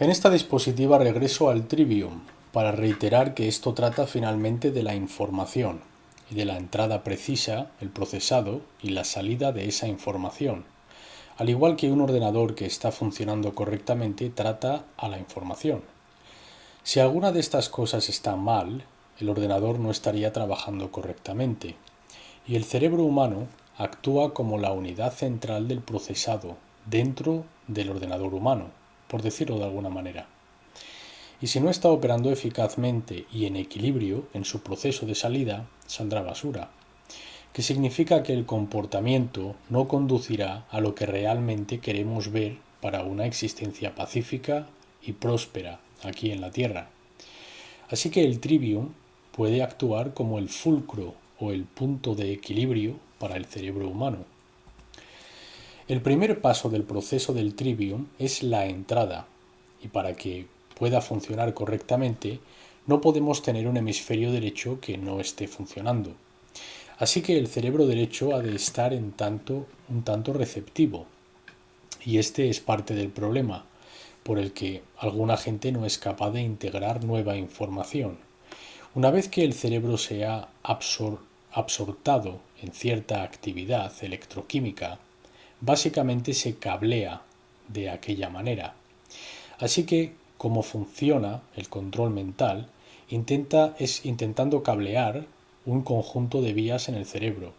En esta diapositiva regreso al Trivium para reiterar que esto trata finalmente de la información y de la entrada precisa, el procesado y la salida de esa información, al igual que un ordenador que está funcionando correctamente trata a la información. Si alguna de estas cosas está mal, el ordenador no estaría trabajando correctamente, y el cerebro humano actúa como la unidad central del procesado dentro del ordenador humano, por decirlo de alguna manera. Y si no está operando eficazmente y en equilibrio en su proceso de salida, saldrá basura, que significa que el comportamiento no conducirá a lo que realmente queremos ver para una existencia pacífica y próspera aquí en la Tierra. Así que el trivium puede actuar como el fulcro o el punto de equilibrio para el cerebro humano. El primer paso del proceso del trivium es la entrada, y para que pueda funcionar correctamente, no podemos tener un hemisferio derecho que no esté funcionando. Así que el cerebro derecho ha de estar un tanto receptivo, y este es parte del problema, por el que alguna gente no es capaz de integrar nueva información. Una vez que el cerebro se ha absortado en cierta actividad electroquímica, básicamente se cablea de aquella manera. Así que, como funciona el control mental, intentando cablear un conjunto de vías en el cerebro,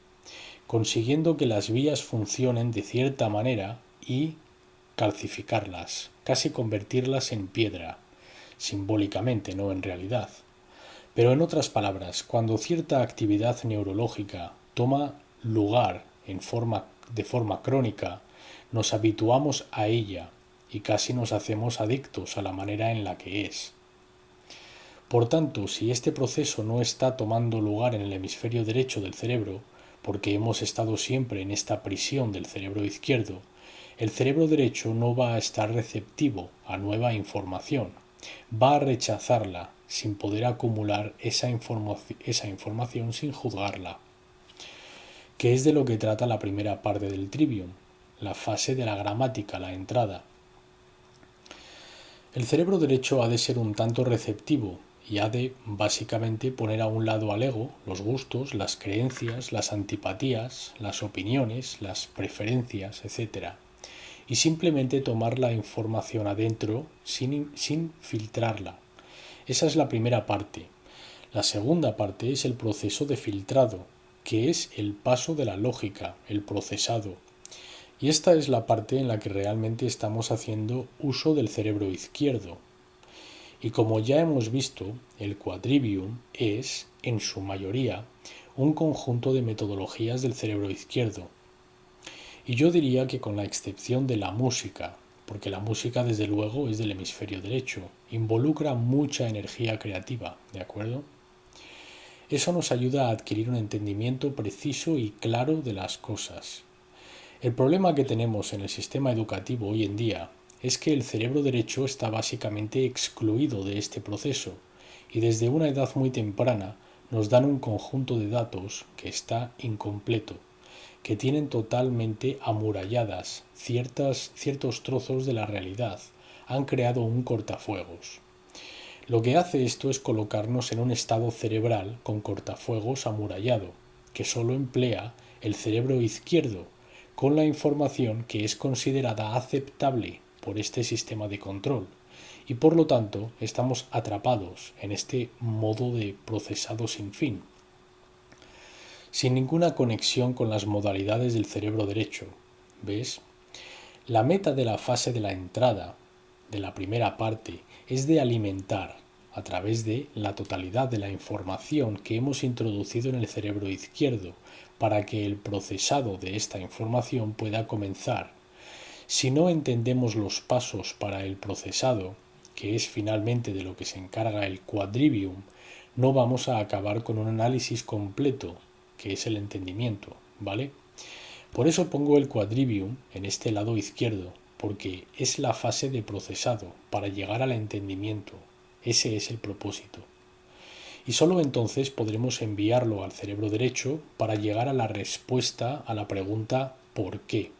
consiguiendo que las vías funcionen de cierta manera y calcificarlas, casi convertirlas en piedra, simbólicamente, no en realidad. Pero en otras palabras, cuando cierta actividad neurológica toma lugar de forma crónica, nos habituamos a ella y casi nos hacemos adictos a la manera en la que es. Por tanto, si este proceso no está tomando lugar en el hemisferio derecho del cerebro, porque hemos estado siempre en esta prisión del cerebro izquierdo, el cerebro derecho no va a estar receptivo a nueva información, va a rechazarla sin poder acumular esa información sin juzgarla, que es de lo que trata la primera parte del trivium, la fase de la gramática, la entrada. El cerebro derecho ha de ser un tanto receptivo y ha de básicamente poner a un lado al ego, los gustos, las creencias, las antipatías, las opiniones, las preferencias, etc. Y simplemente tomar la información adentro sin filtrarla. Esa es la primera parte. La segunda parte es el proceso de filtrado, que es el paso de la lógica, el procesado. Y esta es la parte en la que realmente estamos haciendo uso del cerebro izquierdo. Y como ya hemos visto, el quadrivium es, en su mayoría, un conjunto de metodologías del cerebro izquierdo. Y yo diría que con la excepción de la música, porque la música desde luego es del hemisferio derecho, involucra mucha energía creativa, ¿de acuerdo? Eso nos ayuda a adquirir un entendimiento preciso y claro de las cosas. El problema que tenemos en el sistema educativo hoy en día es que el cerebro derecho está básicamente excluido de este proceso y desde una edad muy temprana nos dan un conjunto de datos que está incompleto, que tienen totalmente amuralladas ciertos trozos de la realidad, han creado un cortafuegos. Lo que hace esto es colocarnos en un estado cerebral con cortafuegos amurallado, que solo emplea el cerebro izquierdo con la información que es considerada aceptable por este sistema de control, y por lo tanto estamos atrapados en este modo de procesado sin fin, sin ninguna conexión con las modalidades del cerebro derecho. ¿Ves? La meta de la fase de la entrada, de la primera parte, es de alimentar, a través de la totalidad de la información que hemos introducido en el cerebro izquierdo, para que el procesado de esta información pueda comenzar. Si no entendemos los pasos para el procesado, que es finalmente de lo que se encarga el quadrivium, no vamos a acabar con un análisis completo, que es el entendimiento, ¿vale? Por eso pongo el quadrivium en este lado izquierdo, porque es la fase de procesado para llegar al entendimiento. Ese es el propósito. Y solo entonces podremos enviarlo al cerebro derecho para llegar a la respuesta a la pregunta ¿por qué?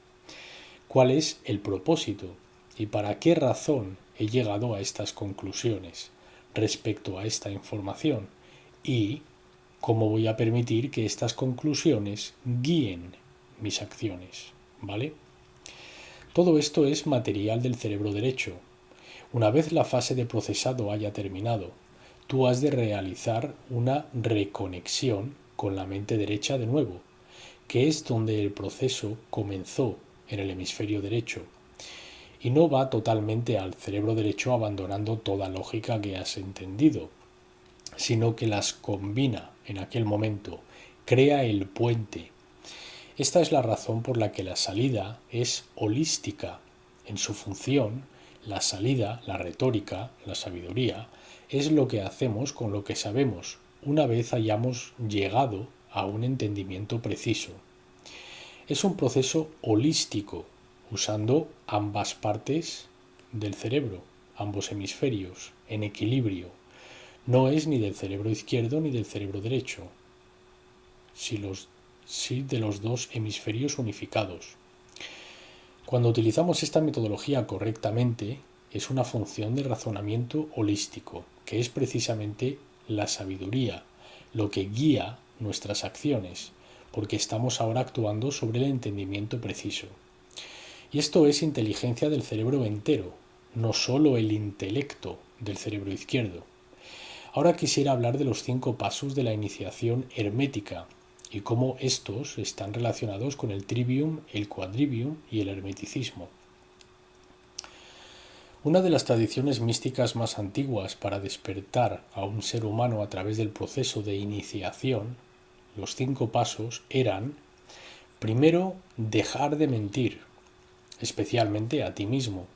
¿Cuál es el propósito? y para qué razón he llegado a estas conclusiones respecto a esta información y cómo voy a permitir que estas conclusiones guíen mis acciones, ¿vale? Todo esto es material del cerebro derecho. Una vez la fase de procesado haya terminado, tú has de realizar una reconexión con la mente derecha de nuevo, que es donde el proceso comenzó en el hemisferio derecho, y no va totalmente al cerebro derecho abandonando toda lógica que has entendido, sino que las combina en aquel momento, crea el puente. Esta es la razón por la que la salida es holística. En su función, la salida, la retórica, la sabiduría, es lo que hacemos con lo que sabemos una vez hayamos llegado a un entendimiento preciso. Es un proceso holístico, usando ambas partes del cerebro, ambos hemisferios, en equilibrio. No es ni del cerebro izquierdo ni del cerebro derecho, sí de los dos hemisferios unificados. Cuando utilizamos esta metodología correctamente, es una función de razonamiento holístico, que es precisamente la sabiduría, lo que guía nuestras acciones, porque estamos ahora actuando sobre el entendimiento preciso. Y esto es inteligencia del cerebro entero, no solo el intelecto del cerebro izquierdo. Ahora quisiera hablar de los 5 pasos de la iniciación hermética y cómo estos están relacionados con el trivium, el quadrivium y el hermeticismo. Una de las tradiciones místicas más antiguas para despertar a un ser humano a través del proceso de iniciación, los 5 pasos eran: primero, dejar de mentir, especialmente a ti mismo.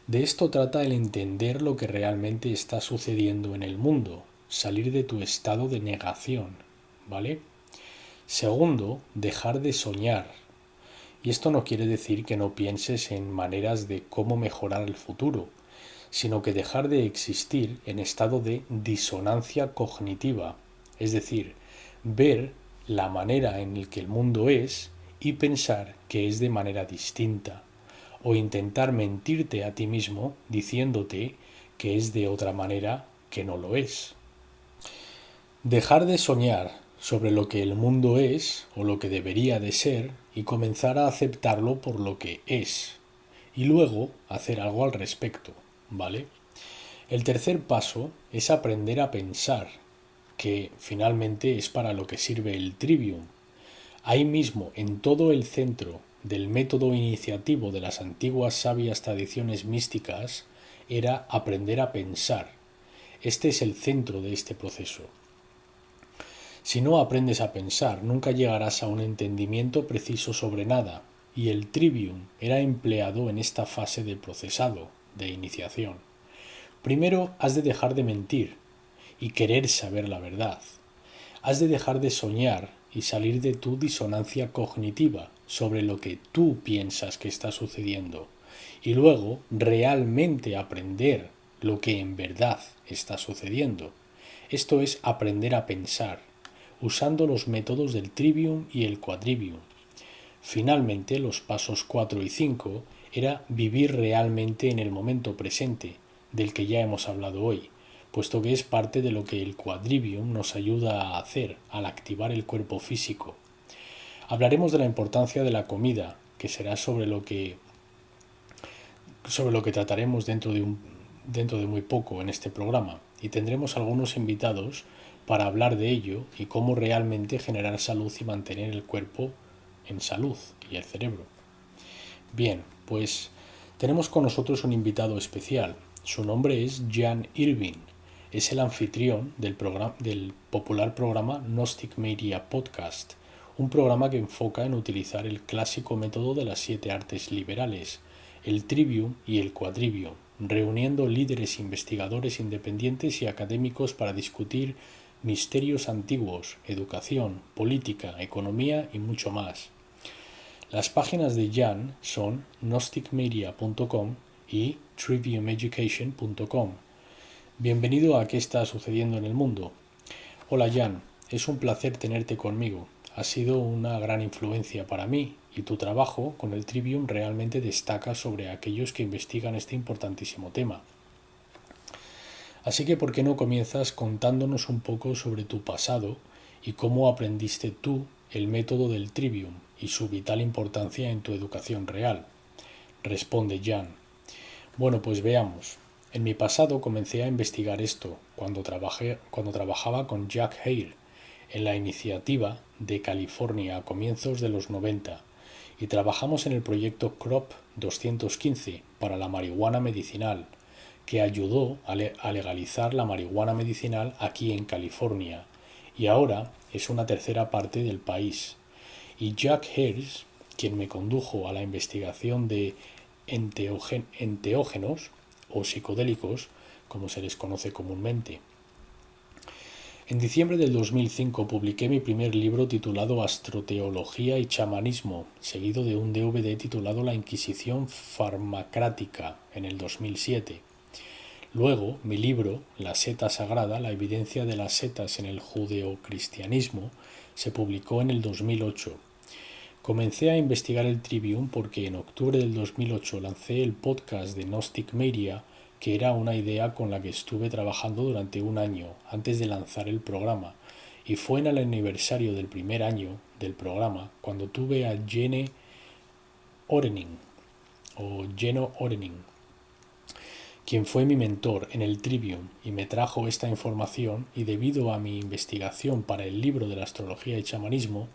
De esto trata el entender lo que realmente está sucediendo en el mundo, salir de tu estado de negación, ¿vale? Segundo, dejar de soñar. Y esto no quiere decir que no pienses en maneras de cómo mejorar el futuro, sino que dejar de existir en estado de disonancia cognitiva, es decir, ver la manera en la que el mundo es y pensar que es de manera distinta, o intentar mentirte a ti mismo diciéndote que es de otra manera que no lo es. Dejar de soñar sobre lo que el mundo es o lo que debería de ser y comenzar a aceptarlo por lo que es, y luego hacer algo al respecto, ¿vale? El tercer paso es aprender a pensar, que finalmente es para lo que sirve el trivium. Ahí mismo, en todo el centro del método iniciativo de las antiguas sabias tradiciones místicas, era aprender a pensar. Este es el centro de este proceso. Si no aprendes a pensar, nunca llegarás a un entendimiento preciso sobre nada, y el trivium era empleado en esta fase de procesado, de iniciación. Primero has de dejar de mentir y querer saber la verdad. Has de dejar de soñar y salir de tu disonancia cognitiva sobre lo que tú piensas que está sucediendo, y luego realmente aprender lo que en verdad está sucediendo. Esto es aprender a pensar, usando los métodos del trivium y el quadrivium. Finalmente, los pasos 4 y 5 era vivir realmente en el momento presente, del que ya hemos hablado hoy, puesto que es parte de lo que el quadrivium nos ayuda a hacer al activar el cuerpo físico. Hablaremos de la importancia de la comida, que será sobre lo que trataremos dentro de muy poco en este programa, y tendremos algunos invitados para hablar de ello y cómo realmente generar salud y mantener el cuerpo en salud y el cerebro. Bien, pues tenemos con nosotros un invitado especial. Su nombre es Jan Irvin. Es el anfitrión del popular programa Gnostic Media Podcast, un programa que enfoca en utilizar el clásico método de las 7 artes liberales, el trivium y el quadrivium, reuniendo líderes investigadores independientes y académicos para discutir misterios antiguos, educación, política, economía y mucho más. Las páginas de Jan son gnosticmedia.com y triviumeducation.com. Bienvenido a ¿Qué está sucediendo en el mundo? Hola Jan, es un placer tenerte conmigo. Has sido una gran influencia para mí y tu trabajo con el Trivium realmente destaca sobre aquellos que investigan este importantísimo tema. Así que, ¿por qué no comienzas contándonos un poco sobre tu pasado y cómo aprendiste tú el método del Trivium y su vital importancia en tu educación real? Responde Jan. Bueno, pues veamos. En mi pasado comencé a investigar esto cuando trabajaba con Jack Hare en la iniciativa de California a comienzos de los 90 y trabajamos en el proyecto Crop 215 para la marihuana medicinal, que ayudó a legalizar la marihuana medicinal aquí en California y ahora es una tercera parte del país. Y Jack Harris, quien me condujo a la investigación de enteógenos o psicodélicos, como se les conoce comúnmente. En diciembre del 2005 publiqué mi primer libro titulado Astroteología y chamanismo, seguido de un DVD titulado La Inquisición farmacrática en el 2007. Luego, mi libro, La seta sagrada, la evidencia de las setas en el judeocristianismo, se publicó en el 2008. Comencé a investigar el Trivium porque en octubre del 2008 lancé el podcast de Gnostic Media, que era una idea con la que estuve trabajando durante un año antes de lanzar el programa, y fue en el aniversario del primer año del programa cuando tuve a Geno Orening, quien fue mi mentor en el Trivium y me trajo esta información, y debido a mi investigación para el libro de la astrología y chamanismo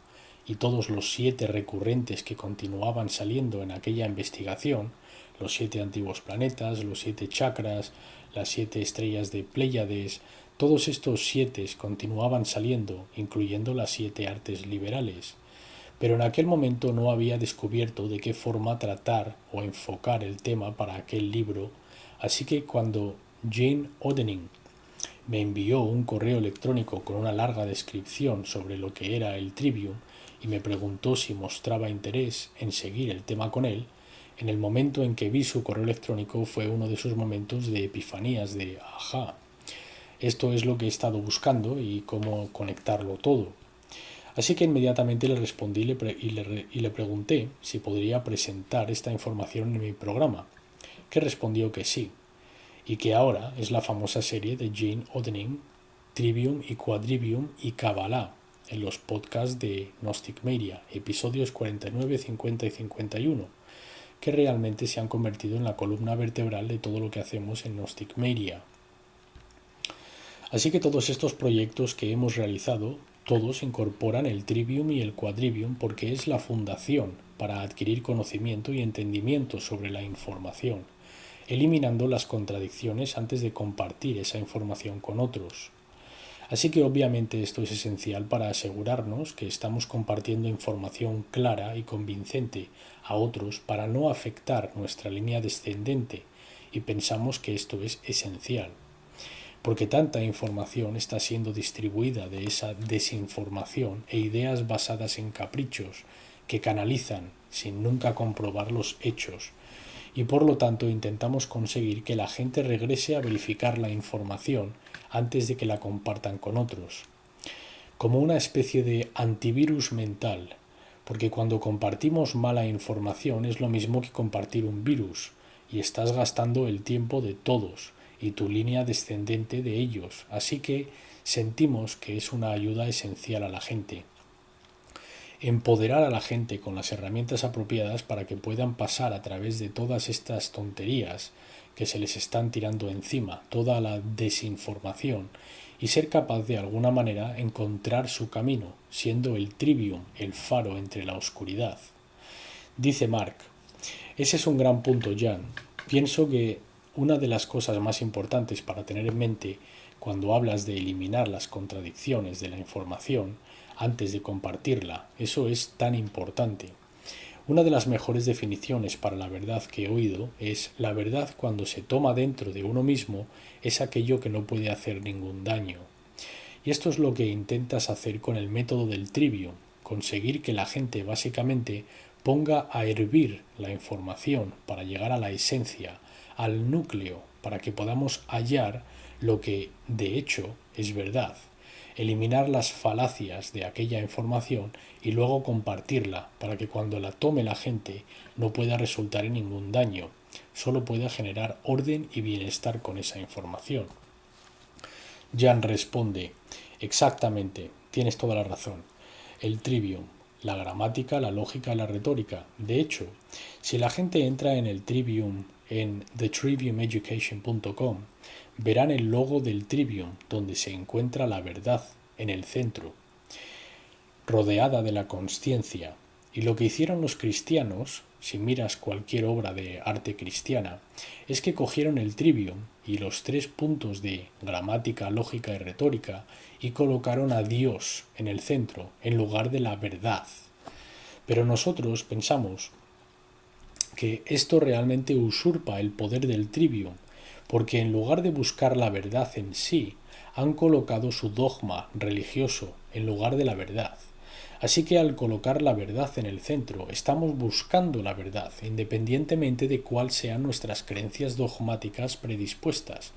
y todos los 7 recurrentes que continuaban saliendo en aquella investigación, los 7 antiguos planetas, los 7 chakras, las 7 estrellas de Pléyades, todos estos 7 continuaban saliendo, incluyendo las 7 artes liberales. Pero en aquel momento no había descubierto de qué forma tratar o enfocar el tema para aquel libro, así que cuando Jane Odening me envió un correo electrónico con una larga descripción sobre lo que era el Trivium y me preguntó si mostraba interés en seguir el tema con él, en el momento en que vi su correo electrónico fue uno de esos momentos de epifanías de ajá, esto es lo que he estado buscando y cómo conectarlo todo. Así que inmediatamente le respondí y le pregunté si podría presentar esta información en mi programa, que respondió que sí, y que ahora es la famosa serie de Jane Odening, Trivium y Quadrivium y Kabbalah, en los podcasts de Gnostic Media, episodios 49, 50 y 51, que realmente se han convertido en la columna vertebral de todo lo que hacemos en Gnostic Media. Así que todos estos proyectos que hemos realizado, todos incorporan el Trivium y el Quadrivium porque es la fundación para adquirir conocimiento y entendimiento sobre la información, eliminando las contradicciones antes de compartir esa información con otros. Así que obviamente esto es esencial para asegurarnos que estamos compartiendo información clara y convincente a otros para no afectar nuestra línea descendente, y pensamos que esto es esencial, porque tanta información está siendo distribuida de esa desinformación e ideas basadas en caprichos que canalizan sin nunca comprobar los hechos, y por lo tanto intentamos conseguir que la gente regrese a verificar la información antes de que la compartan con otros, como una especie de antivirus mental, porque cuando compartimos mala información es lo mismo que compartir un virus, y estás gastando el tiempo de todos y tu línea descendente de ellos, así que sentimos que es una ayuda esencial a la gente. Empoderar a la gente con las herramientas apropiadas para que puedan pasar a través de todas estas tonterías que se les están tirando encima, toda la desinformación, y ser capaz de alguna manera encontrar su camino, siendo el Trivium el faro entre la oscuridad. Dice Mark: ese es un gran punto, Jan. Pienso que una de las cosas más importantes para tener en mente cuando hablas de eliminar las contradicciones de la información antes de compartirla, eso es tan importante. Una de las mejores definiciones para la verdad que he oído es: la verdad cuando se toma dentro de uno mismo es aquello que no puede hacer ningún daño. Y esto es lo que intentas hacer con el método del Trivium, conseguir que la gente básicamente ponga a hervir la información para llegar a la esencia, al núcleo, para que podamos hallar lo que de hecho es verdad. eliminar las falacias de aquella información y luego compartirla para que cuando la tome la gente no pueda resultar en ningún daño, solo pueda generar orden y bienestar con esa información. Jan responde: exactamente, tienes toda la razón. El trivium, la gramática, la lógica y la retórica. De hecho, si la gente entra en el trivium en thetriviumeducation.com, verán el logo del trivium donde se encuentra la verdad en el centro, rodeada de la consciencia. Y lo que hicieron los cristianos, si miras cualquier obra de arte cristiana, es que cogieron el trivium y los 3 puntos de gramática, lógica y retórica y colocaron a Dios en el centro, en lugar de la verdad. Pero nosotros pensamos que esto realmente usurpa el poder del trivium, porque en lugar de buscar la verdad en sí, han colocado su dogma religioso en lugar de la verdad. Así que al colocar la verdad en el centro, estamos buscando la verdad, independientemente de cuáles sean nuestras creencias dogmáticas predispuestas,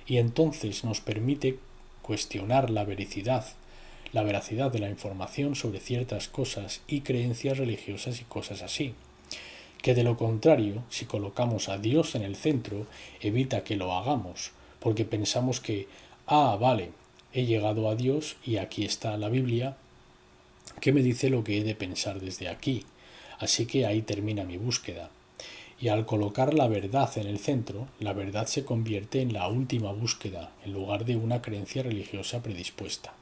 y entonces nos permite cuestionar la veracidad de la información sobre ciertas cosas y creencias religiosas y cosas así. Que de lo contrario, si colocamos a Dios en el centro, evita que lo hagamos, porque pensamos que, vale, he llegado a Dios y aquí está la Biblia, que me dice lo que he de pensar desde aquí, así que ahí termina mi búsqueda. Y al colocar la verdad en el centro, la verdad se convierte en la última búsqueda, en lugar de una creencia religiosa predispuesta.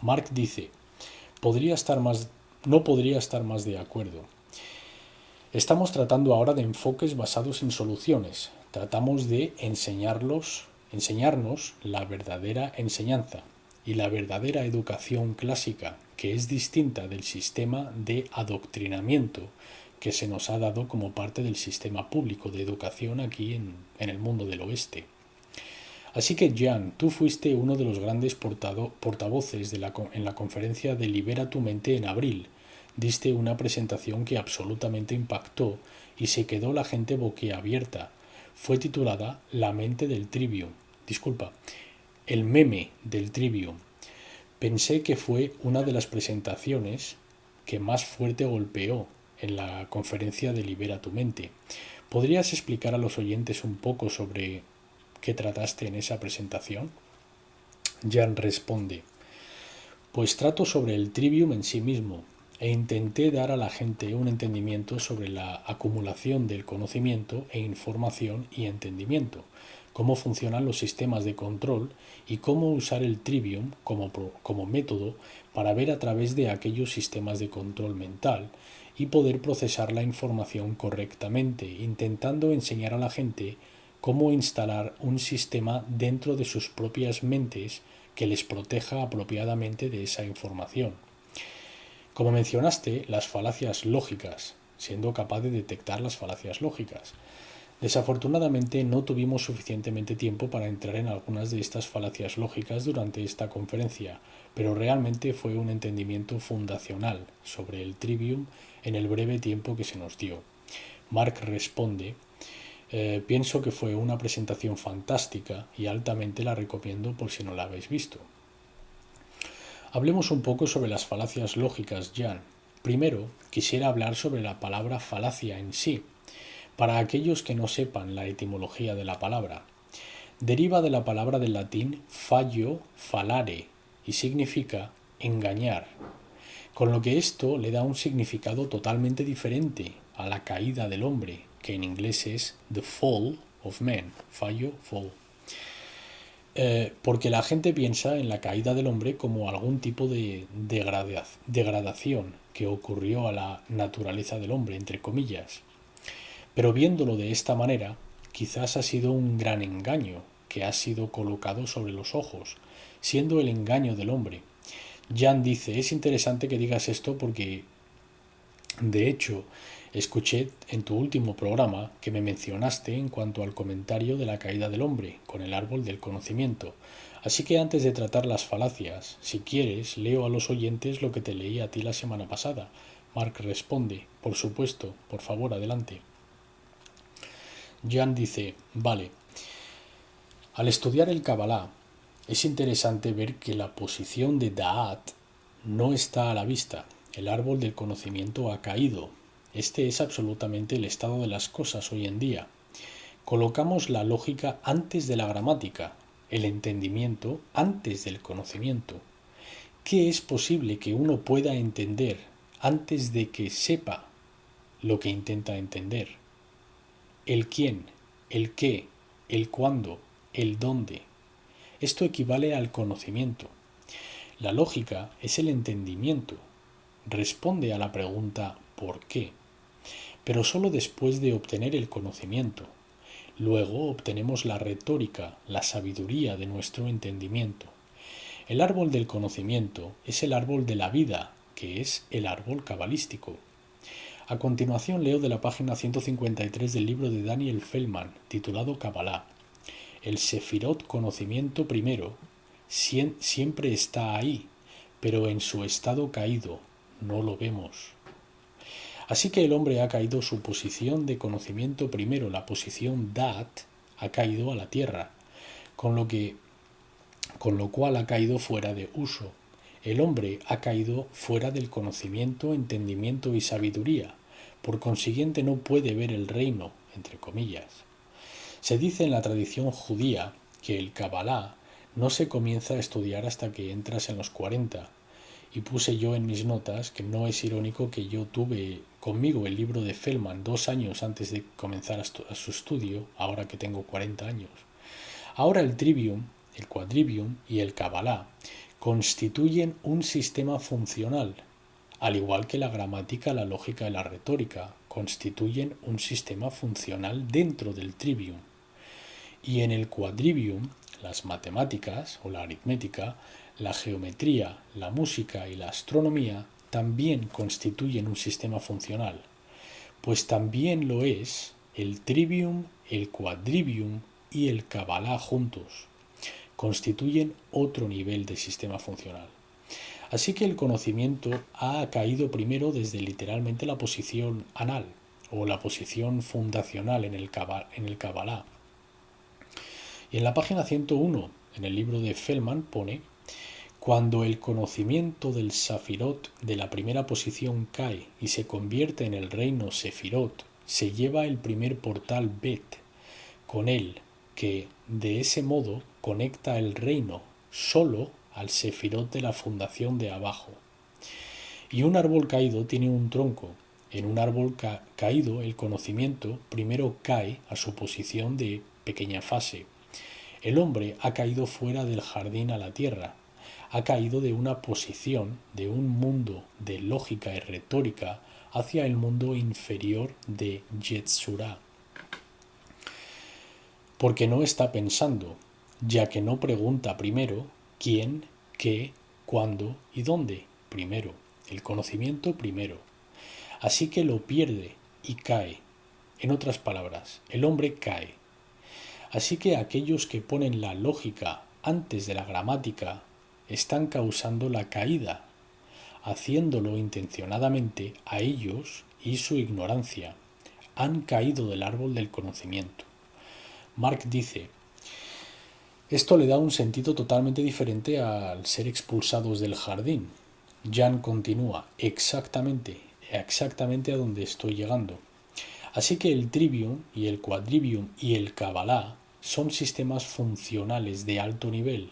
Mark dice: no podría estar más de acuerdo. Estamos tratando ahora de enfoques basados en soluciones. Tratamos de enseñarnos la verdadera enseñanza y la verdadera educación clásica, que es distinta del sistema de adoctrinamiento que se nos ha dado como parte del sistema público de educación aquí en el mundo del oeste. Así que, Jan, tú fuiste uno de los grandes portavoces en la conferencia de Libera tu mente en abril. Diste una presentación que absolutamente impactó y se quedó la gente boquiabierta. Fue titulada La mente del trivium. Disculpa, el meme del trivium. Pensé que fue una de las presentaciones que más fuerte golpeó en la conferencia de Libera tu mente. ¿Podrías explicar a los oyentes un poco sobre qué trataste en esa presentación? Jan responde: pues trato sobre el trivium en sí mismo e intenté dar a la gente un entendimiento sobre la acumulación del conocimiento e información y entendimiento, cómo funcionan los sistemas de control y cómo usar el trivium como método para ver a través de aquellos sistemas de control mental y poder procesar la información correctamente, intentando enseñar a la gente cómo instalar un sistema dentro de sus propias mentes que les proteja apropiadamente de esa información. Como mencionaste, las falacias lógicas, siendo capaz de detectar las falacias lógicas. Desafortunadamente no tuvimos suficientemente tiempo para entrar en algunas de estas falacias lógicas durante esta conferencia, pero realmente fue un entendimiento fundacional sobre el trivium en el breve tiempo que se nos dio. Mark responde: pienso que fue una presentación fantástica y altamente la recomiendo por si no la habéis visto. Hablemos un poco sobre las falacias lógicas, Jan. Primero, quisiera hablar sobre la palabra falacia en sí. Para aquellos que no sepan la etimología de la palabra, deriva de la palabra del latín fallo, falare, y significa engañar, con lo que esto le da un significado totalmente diferente a la caída del hombre, que en inglés es the fall of man, fallo, fall. Porque la gente piensa en la caída del hombre como algún tipo de degradación que ocurrió a la naturaleza del hombre, entre comillas. Pero viéndolo de esta manera, quizás ha sido un gran engaño que ha sido colocado sobre los ojos, siendo el engaño del hombre. Jan dice: es interesante que digas esto porque, de hecho, escuché en tu último programa que me mencionaste en cuanto al comentario de la caída del hombre con el árbol del conocimiento. Así que antes de tratar las falacias, si quieres, leo a los oyentes lo que te leí a ti la semana pasada. Mark responde: por supuesto, por favor, adelante. Jan dice: vale. Al estudiar el Kabbalah, Es interesante ver que la posición de Da'at no está a la vista. El árbol del conocimiento ha caído. Este es absolutamente el estado de las cosas hoy en día. Colocamos la lógica antes de la gramática, el entendimiento antes del conocimiento. ¿Qué es posible que uno pueda entender antes de que sepa lo que intenta entender? El quién, el qué, el cuándo, el dónde. Esto equivale al conocimiento. La lógica es el entendimiento. Responde a la pregunta ¿por qué? Pero solo después de obtener el conocimiento. Luego obtenemos la retórica, la sabiduría de nuestro entendimiento. El árbol del conocimiento es el árbol de la vida, que es el árbol cabalístico. A continuación leo de la página 153 del libro de Daniel Feldman, titulado Kabbalah. El Sefirot conocimiento primero siempre está ahí, pero en su estado caído, no lo vemos. Así que el hombre ha caído su posición de conocimiento primero, la posición Dat, ha caído a la tierra, con lo cual ha caído fuera de uso. El hombre ha caído fuera del conocimiento, entendimiento y sabiduría. Por consiguiente no puede ver el reino, entre comillas. Se dice en la tradición judía que el Kabbalah no se comienza a estudiar hasta que entras en los 40. Y puse yo en mis notas que no es irónico que yo tuve conmigo el libro de Feldman 2 años antes de comenzar a su estudio, ahora que tengo 40 años. Ahora el Trivium, el Quadrivium y el Kabbalah constituyen un sistema funcional, al igual que la gramática, la lógica y la retórica constituyen un sistema funcional dentro del Trivium. Y en el Quadrivium, las matemáticas o la aritmética, la geometría, la música y la astronomía también constituyen un sistema funcional, pues también lo es el Trivium, el Quadrivium y el Kabbalah juntos. Constituyen otro nivel de sistema funcional. Así que el conocimiento ha caído primero desde literalmente la posición anal o la posición fundacional en el Kabbalah. Y en la página 101, en el libro de Feldman, pone: cuando el conocimiento del Safirot de la primera posición cae y se convierte en el reino Sefirot, se lleva el primer portal Bet con él, que de ese modo conecta el reino solo al Sefirot de la fundación de abajo. Y un árbol caído tiene un tronco. En un árbol caído el conocimiento primero cae a su posición de pequeña fase. El hombre ha caído fuera del jardín a la tierra, ha caído de una posición, de un mundo de lógica y retórica, hacia el mundo inferior de Yetzurah. Porque no está pensando, ya que no pregunta primero quién, qué, cuándo y dónde primero, el conocimiento primero. Así que lo pierde y cae. En otras palabras, el hombre cae. Así que aquellos que ponen la lógica antes de la gramática están causando la caída, haciéndolo intencionadamente a ellos y su ignorancia. Han caído del árbol del conocimiento. Mark dice: esto le da un sentido totalmente diferente al ser expulsados del jardín. Jan continúa: exactamente a donde estoy llegando. Así que el Trivium y el Quadrivium y el Kabbalah son sistemas funcionales de alto nivel,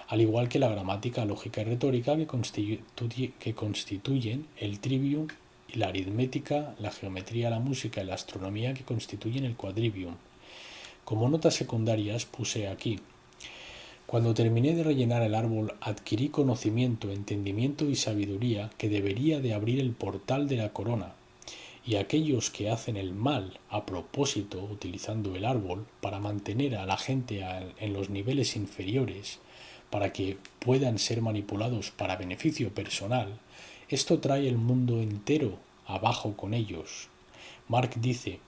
al igual que la gramática, lógica y retórica que constituyen el Trivium, y la aritmética, la geometría, la música y la astronomía que constituyen el Quadrivium. Como notas secundarias puse aquí: cuando terminé de rellenar el árbol adquirí conocimiento, entendimiento y sabiduría que debería de abrir el portal de la corona. Y aquellos que hacen el mal a propósito utilizando el árbol para mantener a la gente en los niveles inferiores, para que puedan ser manipulados para beneficio personal, esto trae el mundo entero abajo con ellos. Mark dice: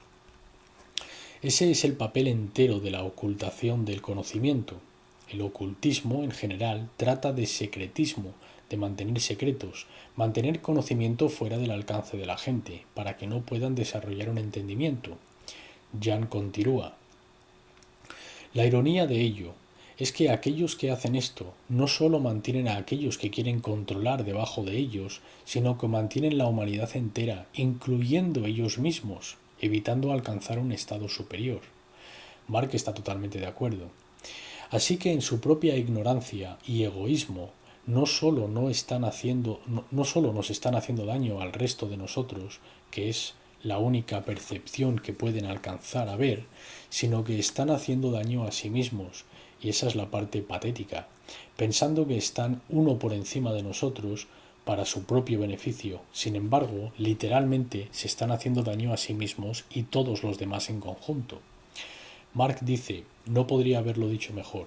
ese es el papel entero de la ocultación del conocimiento. El ocultismo en general trata de secretismo, de mantener secretos, mantener conocimiento fuera del alcance de la gente, para que no puedan desarrollar un entendimiento. Jan continúa: la ironía de ello es que aquellos que hacen esto no solo mantienen a aquellos que quieren controlar debajo de ellos, sino que mantienen la humanidad entera, incluyendo ellos mismos, evitando alcanzar un estado superior. Mark está totalmente de acuerdo. Así que en su propia ignorancia y egoísmo no solo nos están haciendo daño al resto de nosotros, que es la única percepción que pueden alcanzar a ver, sino que están haciendo daño a sí mismos, y esa es la parte patética, pensando que están uno por encima de nosotros para su propio beneficio. Sin embargo, literalmente se están haciendo daño a sí mismos y todos los demás en conjunto. Mark dice, no podría haberlo dicho mejor.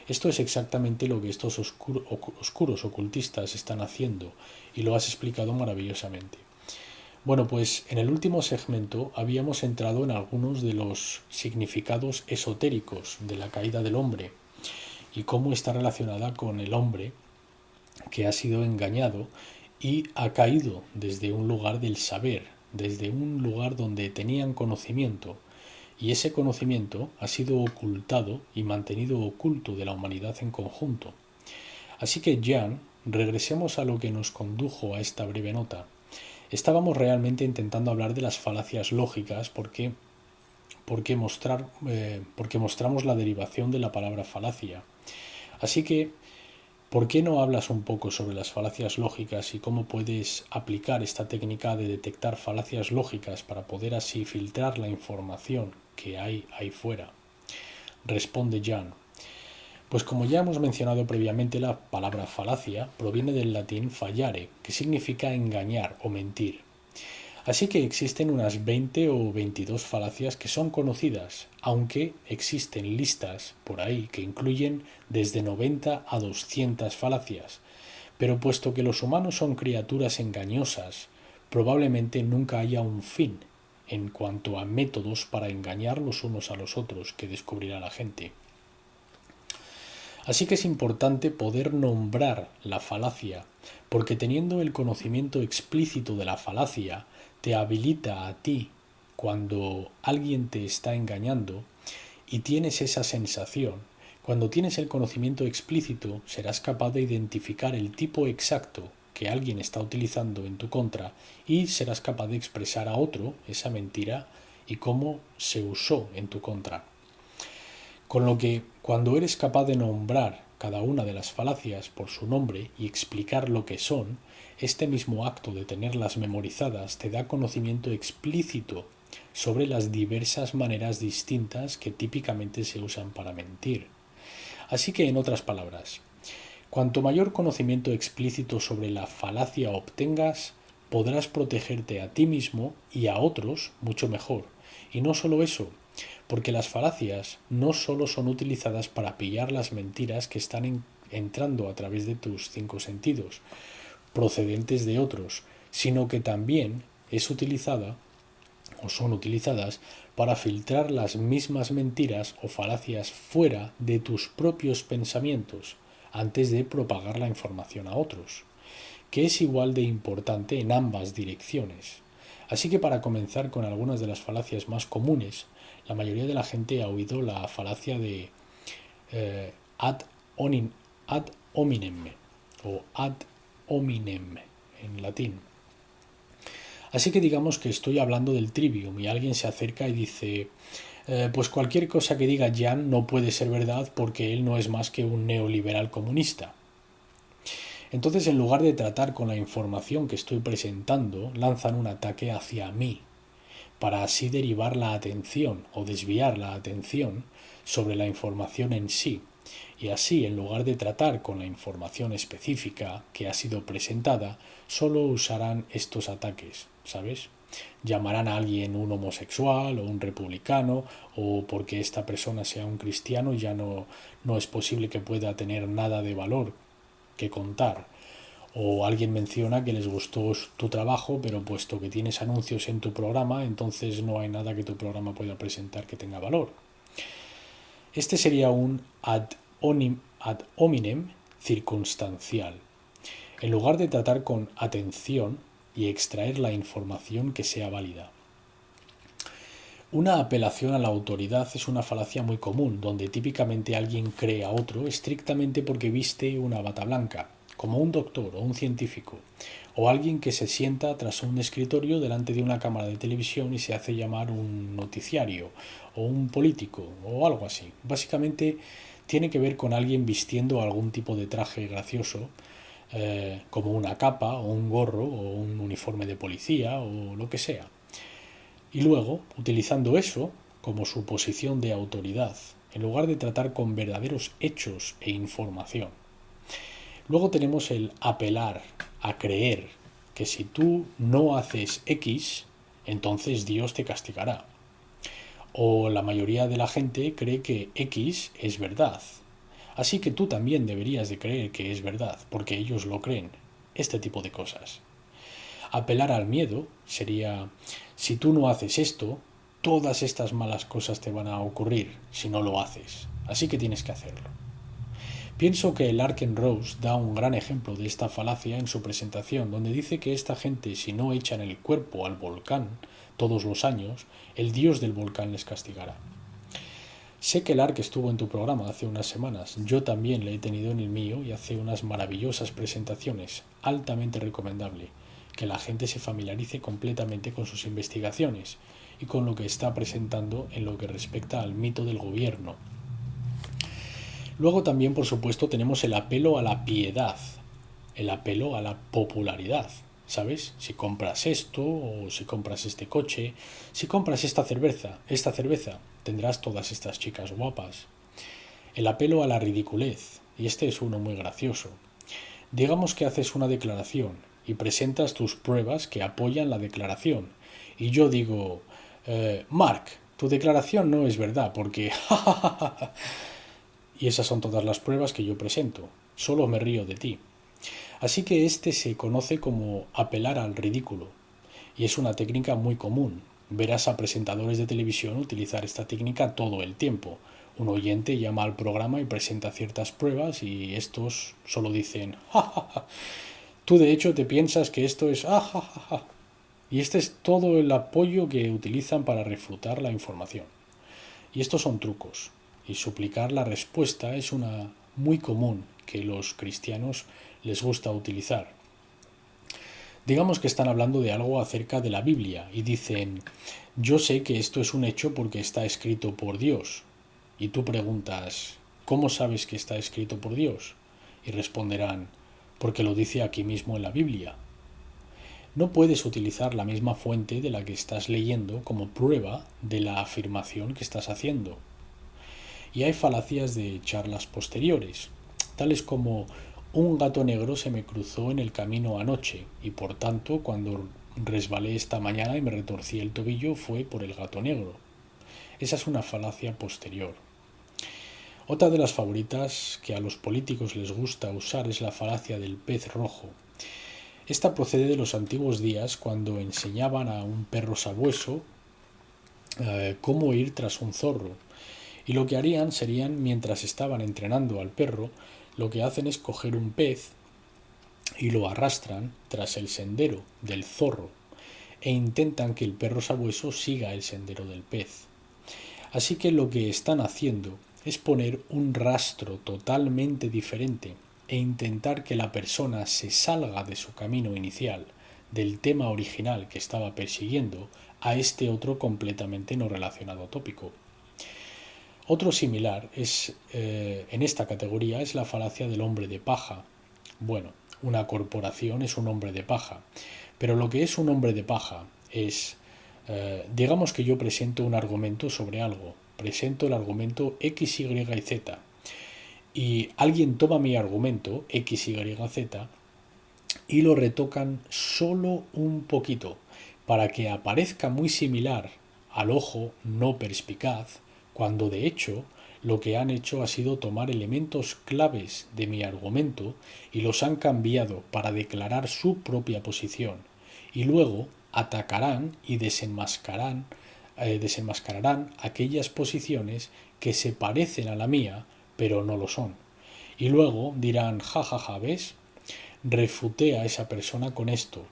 Esto es exactamente lo que estos oscuros ocultistas están haciendo, y lo has explicado maravillosamente. Bueno, pues en el último segmento habíamos entrado en algunos de los significados esotéricos de la caída del hombre y cómo está relacionada con el hombre que ha sido engañado y ha caído desde un lugar del saber, desde un lugar donde tenían conocimiento, y ese conocimiento ha sido ocultado y mantenido oculto de la humanidad en conjunto. Así que, Jan, regresemos a lo que nos condujo a esta breve nota. Estábamos realmente intentando hablar de las falacias lógicas porque mostramos la derivación de la palabra falacia. Así que, ¿por qué no hablas un poco sobre las falacias lógicas y cómo puedes aplicar esta técnica de detectar falacias lógicas para poder así filtrar la información que hay ahí fuera? Responde Jan. Pues como ya hemos mencionado previamente, la palabra falacia proviene del latín fallare, que significa engañar o mentir. Así que existen unas 20 o 22 falacias que son conocidas, aunque existen listas por ahí que incluyen desde 90 a 200 falacias. Pero puesto que los humanos son criaturas engañosas, probablemente nunca haya un fin en cuanto a métodos para engañar los unos a los otros que descubrirá la gente. Así que es importante poder nombrar la falacia, porque teniendo el conocimiento explícito de la falacia, te habilita a ti cuando alguien te está engañando y tienes esa sensación. Cuando tienes el conocimiento explícito, serás capaz de identificar el tipo exacto que alguien está utilizando en tu contra y serás capaz de expresar a otro esa mentira y cómo se usó en tu contra. Con lo que, cuando eres capaz de nombrar cada una de las falacias por su nombre y explicar lo que son, este mismo acto de tenerlas memorizadas te da conocimiento explícito sobre las diversas maneras distintas que típicamente se usan para mentir. Así que, en otras palabras, cuanto mayor conocimiento explícito sobre la falacia obtengas, podrás protegerte a ti mismo y a otros mucho mejor. Y no solo eso, porque las falacias no solo son utilizadas para pillar las mentiras que están entrando a través de tus 5 sentidos, procedentes de otros, sino que también es utilizada o son utilizadas para filtrar las mismas mentiras o falacias fuera de tus propios pensamientos antes de propagar la información a otros, que es igual de importante en ambas direcciones. Así que para comenzar con algunas de las falacias más comunes, la mayoría de la gente ha oído la falacia de ad hominem o ad hominem en latín. Así que digamos que estoy hablando del trivium y alguien se acerca y dice, pues cualquier cosa que diga Jan no puede ser verdad porque él no es más que un neoliberal comunista. Entonces, en lugar de tratar con la información que estoy presentando, lanzan un ataque hacia mí, para así derivar la atención o desviar la atención sobre la información en sí. Y así, en lugar de tratar con la información específica que ha sido presentada, solo usarán estos ataques, ¿sabes? Llamarán a alguien un homosexual o un republicano, o porque esta persona sea un cristiano ya no es posible que pueda tener nada de valor que contar. O alguien menciona que les gustó tu trabajo, pero puesto que tienes anuncios en tu programa, entonces no hay nada que tu programa pueda presentar que tenga valor. Este sería un ad hominem circunstancial. En lugar de tratar con atención y extraer la información que sea válida. Una apelación a la autoridad es una falacia muy común, donde típicamente alguien cree a otro estrictamente porque viste una bata blanca, como un doctor o un científico, o alguien que se sienta tras un escritorio delante de una cámara de televisión y se hace llamar un noticiario, o un político, o algo así. Básicamente tiene que ver con alguien vistiendo algún tipo de traje gracioso, como una capa, o un gorro, o un uniforme de policía, o lo que sea. Y luego, utilizando eso como su posición de autoridad, en lugar de tratar con verdaderos hechos e información. Luego tenemos el apelar a creer que si tú no haces X, entonces Dios te castigará. O la mayoría de la gente cree que X es verdad. Así que tú también deberías de creer que es verdad, porque ellos lo creen. Este tipo de cosas. Apelar al miedo sería, si tú no haces esto, todas estas malas cosas te van a ocurrir si no lo haces. Así que tienes que hacerlo. Pienso que Larken Rose da un gran ejemplo de esta falacia en su presentación, donde dice que esta gente, si no echan el cuerpo al volcán todos los años, el dios del volcán les castigará. Sé que Lark estuvo en tu programa hace unas semanas, yo también le he tenido en el mío y hace unas maravillosas presentaciones, altamente recomendable, que la gente se familiarice completamente con sus investigaciones y con lo que está presentando en lo que respecta al mito del gobierno. Luego también, por supuesto, tenemos el apelo a la piedad, el apelo a la popularidad. ¿Sabes? Si compras esto, o si compras este coche, si compras esta cerveza, tendrás todas estas chicas guapas. El apelo a la ridiculez, y este es uno muy gracioso. Digamos que haces una declaración y presentas tus pruebas que apoyan la declaración. Y yo digo, Mark, tu declaración no es verdad porque... y esas son todas las pruebas que yo presento. Solo me río de ti. Así que este se conoce como apelar al ridículo, y es una técnica muy común. Verás a presentadores de televisión utilizar esta técnica todo el tiempo. Un oyente llama al programa y presenta ciertas pruebas y estos solo dicen ja, ja, ja. Tú de hecho te piensas que esto es ja, ja, ja, ja. Y este es todo el apoyo que utilizan para refutar la información. Y estos son trucos. Y suplicar la respuesta es una muy común que los cristianos les gusta utilizar. Digamos que están hablando de algo acerca de la Biblia y dicen, yo sé que esto es un hecho porque está escrito por Dios. Y tú preguntas, ¿cómo sabes que está escrito por Dios? Y responderán, porque lo dice aquí mismo en la Biblia. No puedes utilizar la misma fuente de la que estás leyendo como prueba de la afirmación que estás haciendo. Y hay falacias de charlas posteriores, tales como un gato negro se me cruzó en el camino anoche y por tanto cuando resbalé esta mañana y me retorcí el tobillo fue por el gato negro. Esa es una falacia posterior. Otra de las favoritas que a los políticos les gusta usar es la falacia del pez rojo. Esta procede de los antiguos días cuando enseñaban a un perro sabueso cómo ir tras un zorro. Y lo que harían serían, mientras estaban entrenando al perro, lo que hacen es coger un pez y lo arrastran tras el sendero del zorro e intentan que el perro sabueso siga el sendero del pez. Así que lo que están haciendo es poner un rastro totalmente diferente e intentar que la persona se salga de su camino inicial, del tema original que estaba persiguiendo, a este otro completamente no relacionado tópico. Otro similar en esta categoría es la falacia del hombre de paja. Bueno, una corporación es un hombre de paja, pero lo que es un hombre de paja es, digamos que yo presento un argumento sobre algo, presento el argumento X, Y y Z, y alguien toma mi argumento X, Y, Z y lo retocan solo un poquito para que aparezca muy similar al ojo no perspicaz, cuando de hecho lo que han hecho ha sido tomar elementos claves de mi argumento y los han cambiado para declarar su propia posición, y luego atacarán y desenmascararán aquellas posiciones que se parecen a la mía pero no lo son. Y luego dirán, jajaja, ¿ves? Refuté a esa persona con esto,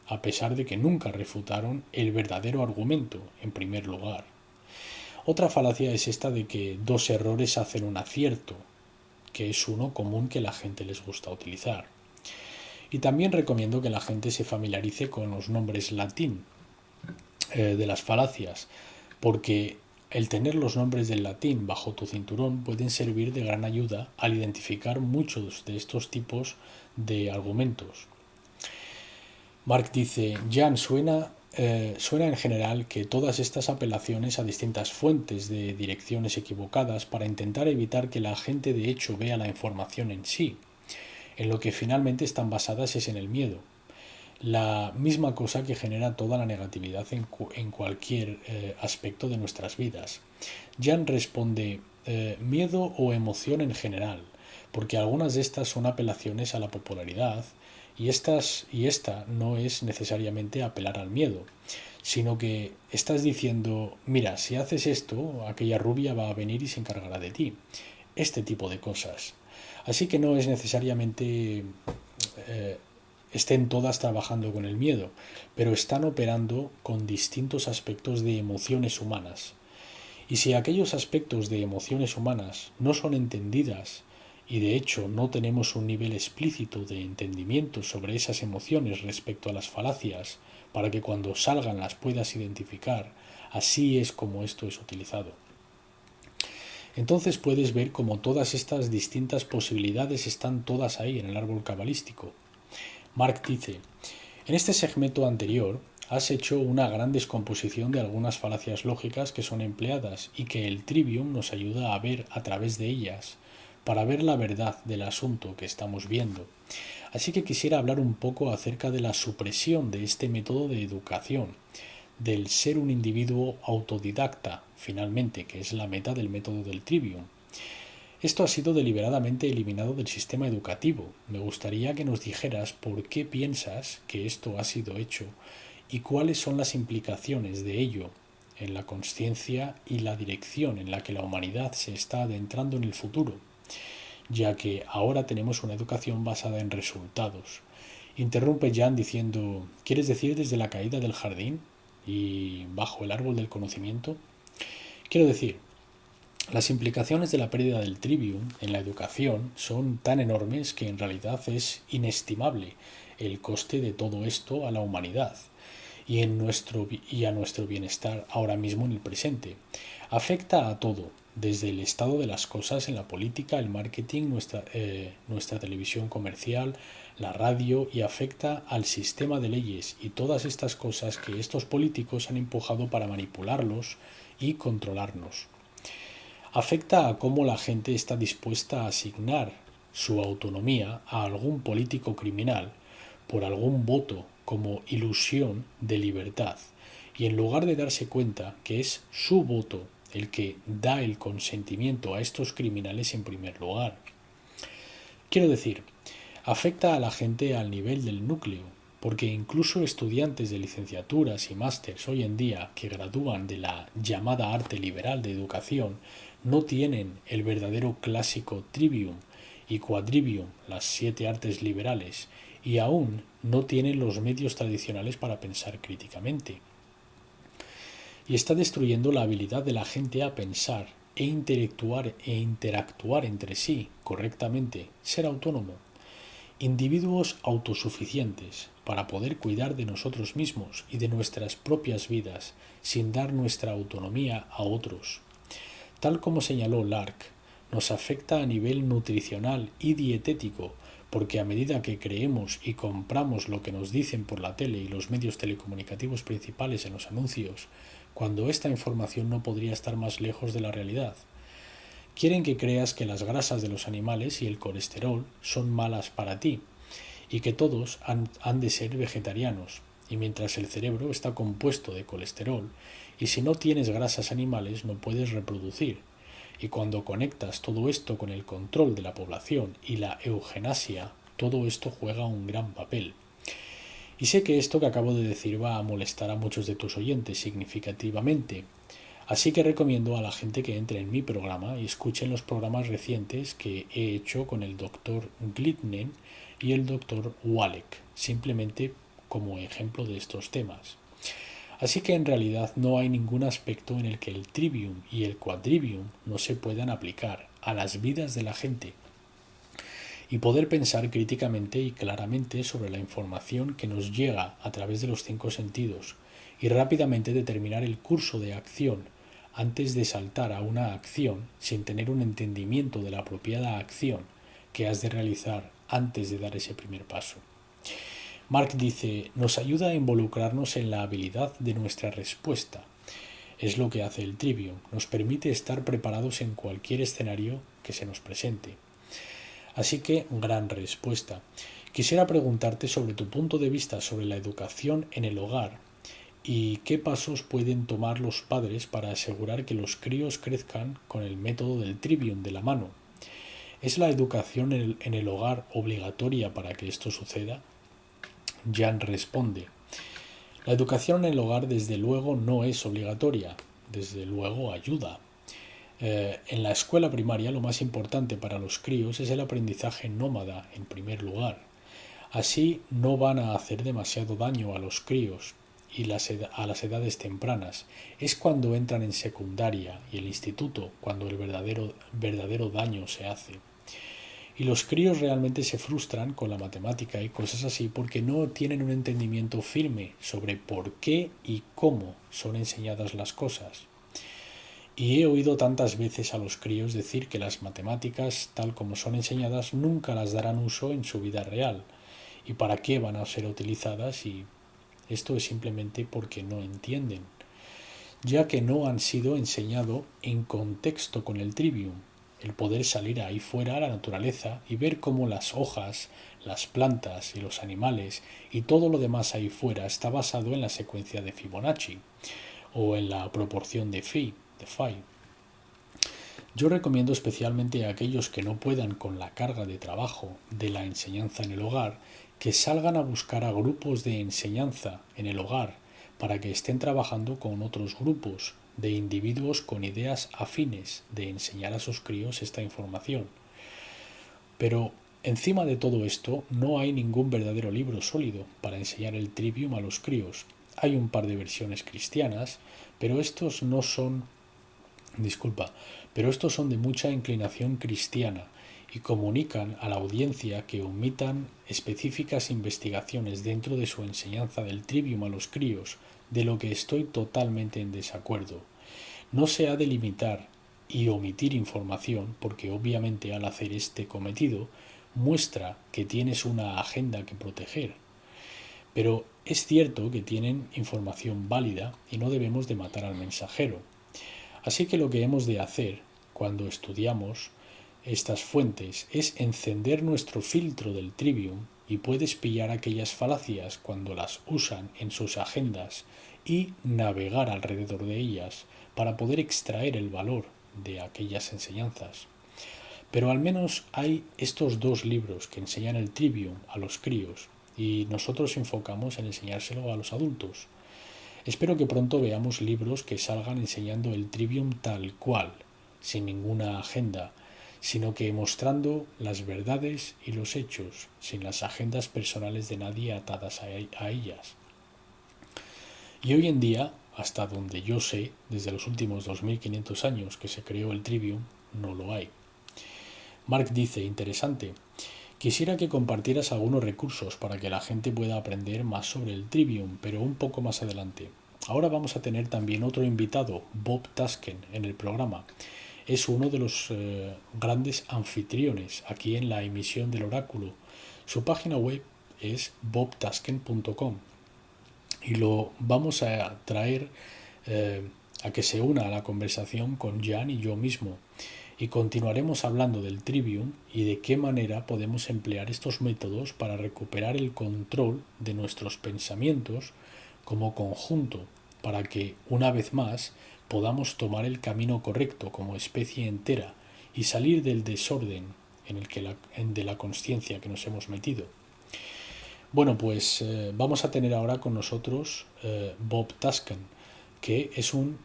a pesar de que nunca refutaron el verdadero argumento en primer lugar. Otra falacia es esta de que dos errores hacen un acierto, que es uno común que la gente les gusta utilizar. Y también recomiendo que la gente se familiarice con los nombres latín de las falacias, porque el tener los nombres del latín bajo tu cinturón pueden servir de gran ayuda al identificar muchos de estos tipos de argumentos. Mark dice, Jan, suena en general que todas estas apelaciones a distintas fuentes de direcciones equivocadas para intentar evitar que la gente de hecho vea la información en sí, en lo que finalmente están basadas es en el miedo. La misma cosa que genera toda la negatividad en cualquier aspecto de nuestras vidas. Jan responde, miedo o emoción en general, porque algunas de estas son apelaciones a la popularidad y esta no es necesariamente apelar al miedo, sino que estás diciendo, mira, si haces esto, aquella rubia va a venir y se encargará de ti. Este tipo de cosas. Así que no es necesariamente estén todas trabajando con el miedo, pero están operando con distintos aspectos de emociones humanas. Y si aquellos aspectos de emociones humanas no son entendidas y de hecho no tenemos un nivel explícito de entendimiento sobre esas emociones respecto a las falacias para que cuando salgan las puedas identificar, así es como esto es utilizado. Entonces puedes ver cómo todas estas distintas posibilidades están todas ahí en el árbol cabalístico. Mark dice, en este segmento anterior has hecho una gran descomposición de algunas falacias lógicas que son empleadas y que el Trivium nos ayuda a ver a través de ellas, para ver la verdad del asunto que estamos viendo. Así que quisiera hablar un poco acerca de la supresión de este método de educación, del ser un individuo autodidacta, finalmente, que es la meta del método del Trivium. Esto ha sido deliberadamente eliminado del sistema educativo. Me gustaría que nos dijeras por qué piensas que esto ha sido hecho y cuáles son las implicaciones de ello en la consciencia y la dirección en la que la humanidad se está adentrando en el futuro, ya que ahora tenemos una educación basada en resultados. Interrumpe Jan diciendo, ¿quieres decir desde la caída del jardín y bajo el árbol del conocimiento? Quiero decir, las implicaciones de la pérdida del trivium en la educación son tan enormes que en realidad es inestimable el coste de todo esto a la humanidad y a nuestro bienestar ahora mismo en el presente. Afecta a todo, desde el estado de las cosas en la política, el marketing, nuestra televisión comercial, la radio, y afecta al sistema de leyes y todas estas cosas que estos políticos han empujado para manipularlos y controlarnos. Afecta a cómo la gente está dispuesta a asignar su autonomía a algún político criminal por algún voto como ilusión de libertad, y en lugar de darse cuenta que es su voto el que da el consentimiento a estos criminales en primer lugar. Quiero decir, afecta a la gente al nivel del núcleo, porque incluso estudiantes de licenciaturas y másters hoy en día que gradúan de la llamada arte liberal de educación no tienen el verdadero clásico trivium y quadrivium, las 7 artes liberales, y aún no tienen los medios tradicionales para pensar críticamente. Y está destruyendo la habilidad de la gente a pensar e interactuar entre sí correctamente, ser autónomo. Individuos autosuficientes para poder cuidar de nosotros mismos y de nuestras propias vidas sin dar nuestra autonomía a otros. Tal como señaló Lark, nos afecta a nivel nutricional y dietético porque a medida que creemos y compramos lo que nos dicen por la tele y los medios telecomunicativos principales en los anuncios, cuando esta información no podría estar más lejos de la realidad. Quieren que creas que las grasas de los animales y el colesterol son malas para ti y que todos han de ser vegetarianos, y mientras el cerebro está compuesto de colesterol, y si no tienes grasas animales no puedes reproducir. Y cuando conectas todo esto con el control de la población y la eugenasia, todo esto juega un gran papel. Y sé que esto que acabo de decir va a molestar a muchos de tus oyentes significativamente, así que recomiendo a la gente que entre en mi programa y escuchen los programas recientes que he hecho con el Dr. Glitnen y el Dr. Wallach, simplemente como ejemplo de estos temas. Así que en realidad no hay ningún aspecto en el que el trivium y el quadrivium no se puedan aplicar a las vidas de la gente y poder pensar críticamente y claramente sobre la información que nos llega a través de los cinco sentidos y rápidamente determinar el curso de acción antes de saltar a una acción sin tener un entendimiento de la apropiada acción que has de realizar antes de dar ese primer paso. Mark dice, nos ayuda a involucrarnos en la habilidad de nuestra respuesta. Es lo que hace el trivium, nos permite estar preparados en cualquier escenario que se nos presente. Así que, gran respuesta. Quisiera preguntarte sobre tu punto de vista sobre la educación en el hogar y qué pasos pueden tomar los padres para asegurar que los críos crezcan con el método del trivium de la mano. ¿Es la educación en el hogar obligatoria para que esto suceda? Jan responde, la educación en el hogar desde luego no es obligatoria, desde luego ayuda. En la escuela primaria lo más importante para los críos es el aprendizaje nómada en primer lugar. Así no van a hacer demasiado daño a los críos y a las edades tempranas. Es cuando entran en secundaria y el instituto cuando el verdadero daño se hace. Y los críos realmente se frustran con la matemática y cosas así porque no tienen un entendimiento firme sobre por qué y cómo son enseñadas las cosas. Y he oído tantas veces a los críos decir que las matemáticas, tal como son enseñadas, nunca las darán uso en su vida real. ¿Y para qué van a ser utilizadas? Y esto es simplemente porque no entienden, ya que no han sido enseñado en contexto con el trivium, el poder salir ahí fuera a la naturaleza y ver cómo las hojas, las plantas y los animales y todo lo demás ahí fuera está basado en la secuencia de Fibonacci o en la proporción de phi. Yo recomiendo especialmente a aquellos que no puedan con la carga de trabajo de la enseñanza en el hogar que salgan a buscar a grupos de enseñanza en el hogar para que estén trabajando con otros grupos de individuos con ideas afines de enseñar a sus críos esta información. Pero encima de todo esto no hay ningún verdadero libro sólido para enseñar el trivium a los críos. Hay un par de versiones cristianas, pero estos no son pero estos son de mucha inclinación cristiana y comunican a la audiencia que omitan específicas investigaciones dentro de su enseñanza del trivium a los críos, de lo que estoy totalmente en desacuerdo. No se ha de limitar y omitir información porque obviamente al hacer este cometido muestra que tienes una agenda que proteger. Pero es cierto que tienen información válida y no debemos de matar al mensajero. Así que lo que hemos de hacer cuando estudiamos estas fuentes es encender nuestro filtro del trivium y puedes pillar aquellas falacias cuando las usan en sus agendas y navegar alrededor de ellas para poder extraer el valor de aquellas enseñanzas. Pero al menos hay estos dos libros que enseñan el trivium a los críos y nosotros enfocamos en enseñárselo a los adultos. Espero que pronto veamos libros que salgan enseñando el trivium tal cual, sin ninguna agenda, sino que mostrando las verdades y los hechos, sin las agendas personales de nadie atadas a ellas. Y hoy en día, hasta donde yo sé, desde los últimos 2500 años que se creó el trivium, no lo hay. Mark dice, interesante, quisiera que compartieras algunos recursos para que la gente pueda aprender más sobre el trivium, pero un poco más adelante. Ahora vamos a tener también otro invitado, Bob Tasken, en el programa. Es uno de los grandes anfitriones aquí en la emisión del oráculo. Su página web es bobtasken.com y lo vamos a traer a que se una a la conversación con Jan y yo mismo. Y continuaremos hablando del trivium y de qué manera podemos emplear estos métodos para recuperar el control de nuestros pensamientos como conjunto, para que, una vez más, podamos tomar el camino correcto como especie entera y salir del desorden de la consciencia que nos hemos metido. Bueno, pues vamos a tener ahora con nosotros Bob Tasken, que es un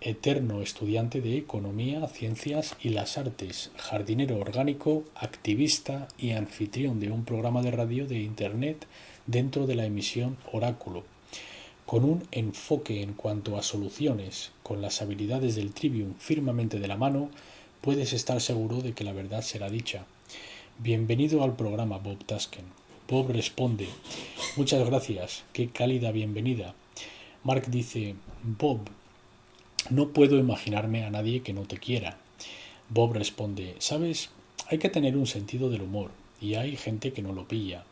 eterno estudiante de economía, ciencias y las artes, jardinero orgánico, activista y anfitrión de un programa de radio de internet dentro de la emisión Oráculo. Con un enfoque en cuanto a soluciones, con las habilidades del Trivium firmemente de la mano, puedes estar seguro de que la verdad será dicha. Bienvenido al programa, Bob Tasken. Bob responde: muchas gracias, qué cálida bienvenida. Mark dice: Bob, no puedo imaginarme a nadie que no te quiera. Bob responde: ¿sabes? Hay que tener un sentido del humor, y hay gente que no lo pilla.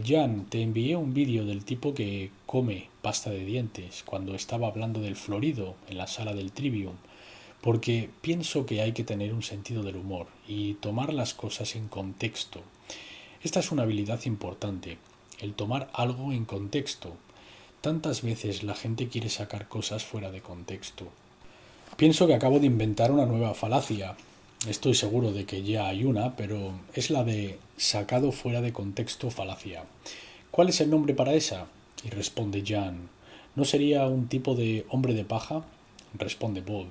Jan, te envié un vídeo del tipo que come pasta de dientes cuando estaba hablando del Florido en la sala del Trivium, porque pienso que hay que tener un sentido del humor y tomar las cosas en contexto. Esta es una habilidad importante, el tomar algo en contexto. Tantas veces la gente quiere sacar cosas fuera de contexto. Pienso que acabo de inventar una nueva falacia. Estoy seguro de que ya hay una, pero es la de sacado fuera de contexto falacia. ¿Cuál es el nombre para esa? Y responde Jan. ¿No sería un tipo de hombre de paja? Responde Bob.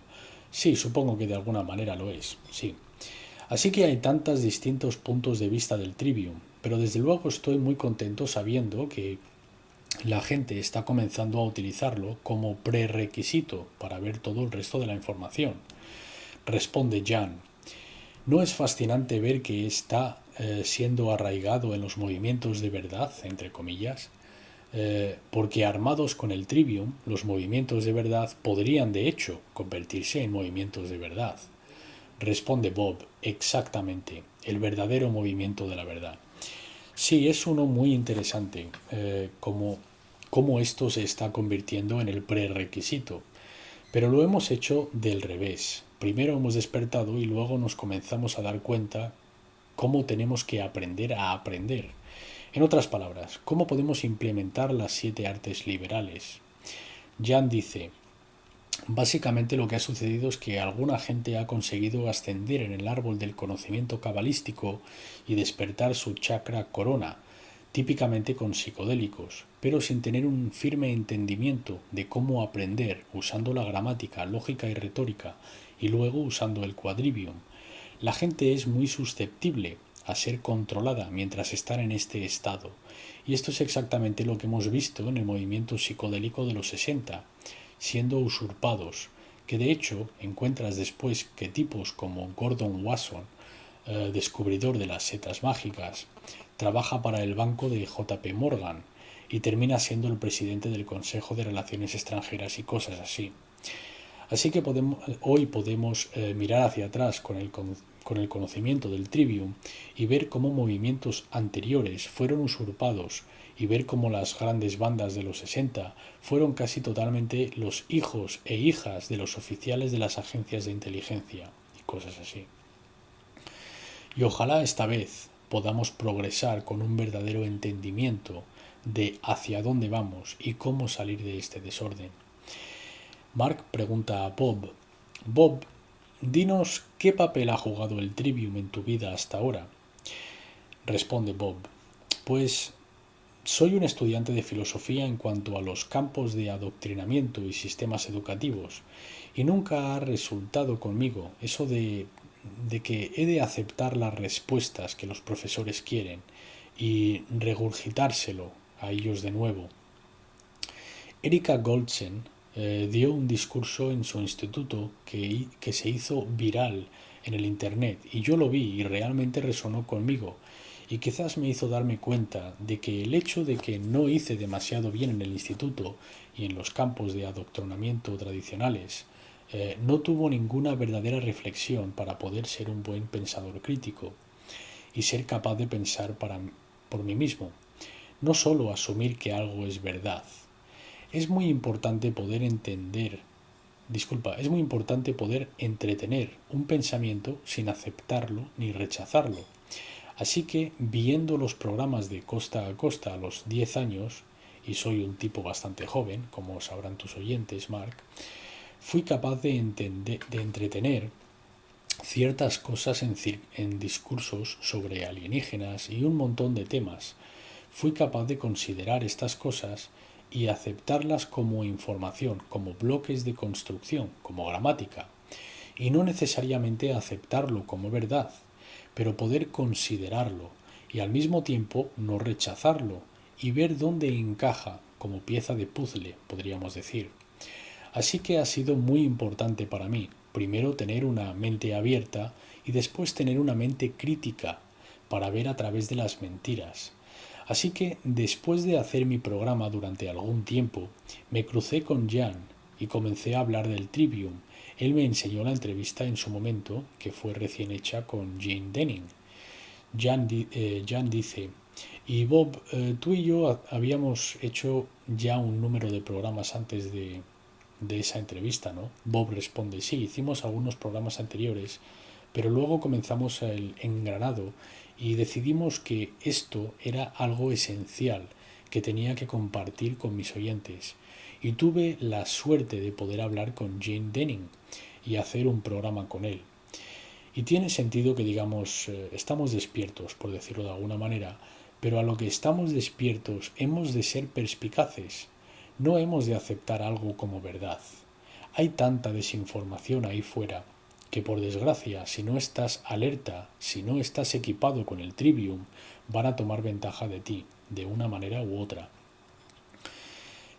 Sí, supongo que de alguna manera lo es, sí. Así que hay tantos distintos puntos de vista del Trivium, pero desde luego estoy muy contento sabiendo que la gente está comenzando a utilizarlo como prerequisito para ver todo el resto de la información. Responde Jan. ¿No es fascinante ver que está siendo arraigado en los movimientos de verdad, entre comillas? Porque armados con el Trivium, los movimientos de verdad podrían de hecho convertirse en movimientos de verdad. Responde Bob: exactamente, el verdadero movimiento de la verdad. Sí, es uno muy interesante, cómo esto se está convirtiendo en el prerequisito. Pero lo hemos hecho del revés. Primero hemos despertado y luego nos comenzamos a dar cuenta cómo tenemos que aprender a aprender. En otras palabras, cómo podemos implementar las 7 artes liberales. Jan dice: básicamente lo que ha sucedido es que alguna gente ha conseguido ascender en el árbol del conocimiento cabalístico y despertar su chakra corona, típicamente con psicodélicos, pero sin tener un firme entendimiento de cómo aprender usando la gramática, lógica y retórica, y luego usando el quadrivium. La gente es muy susceptible a ser controlada mientras están en este estado, y esto es exactamente lo que hemos visto en el movimiento psicodélico de los 60, siendo usurpados, que de hecho encuentras después que tipos como Gordon Wasson, descubridor de las setas mágicas, trabaja para el banco de JP Morgan y termina siendo el presidente del Consejo de Relaciones Extranjeras y cosas así. Así que hoy podemos mirar hacia atrás con el conocimiento del Trivium y ver cómo movimientos anteriores fueron usurpados y ver cómo las grandes bandas de los 60 fueron casi totalmente los hijos e hijas de los oficiales de las agencias de inteligencia y cosas así. Y ojalá esta vez podamos progresar con un verdadero entendimiento de hacia dónde vamos y cómo salir de este desorden. Mark pregunta a Bob: Bob, dinos qué papel ha jugado el Trivium en tu vida hasta ahora. Responde Bob: pues soy un estudiante de filosofía en cuanto a los campos de adoctrinamiento y sistemas educativos, y nunca ha resultado conmigo eso de que he de aceptar las respuestas que los profesores quieren y regurgitárselo a ellos de nuevo. Erika Goldsen dio un discurso en su instituto que se hizo viral en el internet y yo lo vi y realmente resonó conmigo y quizás me hizo darme cuenta de que el hecho de que no hice demasiado bien en el instituto y en los campos de adoctrinamiento tradicionales no tuvo ninguna verdadera reflexión para poder ser un buen pensador crítico y ser capaz de pensar por mí mismo, no solo asumir que algo es verdad. Es muy importante poder es muy importante poder entretener un pensamiento sin aceptarlo ni rechazarlo. Así que, viendo los programas de Costa a Costa a los 10 años, y soy un tipo bastante joven, como sabrán tus oyentes, Mark, fui capaz de entretener ciertas cosas en discursos sobre alienígenas y un montón de temas. Fui capaz de considerar estas cosas y aceptarlas como información, como bloques de construcción, como gramática, y no necesariamente aceptarlo como verdad, pero poder considerarlo y al mismo tiempo no rechazarlo y ver dónde encaja como pieza de puzzle, podríamos decir. Así que ha sido muy importante para mí, primero tener una mente abierta y después tener una mente crítica para ver a través de las mentiras. Así que después de hacer mi programa durante algún tiempo, me crucé con Jan y comencé a hablar del Trivium. Él me enseñó la entrevista en su momento, que fue recién hecha con Jane Denning. Jan dice, y Bob, tú y yo habíamos hecho ya un número de programas antes de esa entrevista, ¿no? Bob responde, sí, hicimos algunos programas anteriores, pero luego comenzamos el engranado y decidimos que esto era algo esencial que tenía que compartir con mis oyentes. Y tuve la suerte de poder hablar con Jane Denning y hacer un programa con él. Y tiene sentido que digamos, estamos despiertos, por decirlo de alguna manera, pero a lo que estamos despiertos hemos de ser perspicaces. No hemos de aceptar algo como verdad. Hay tanta desinformación ahí fuera que por desgracia, si no estás alerta, si no estás equipado con el Trivium, van a tomar ventaja de ti, de una manera u otra.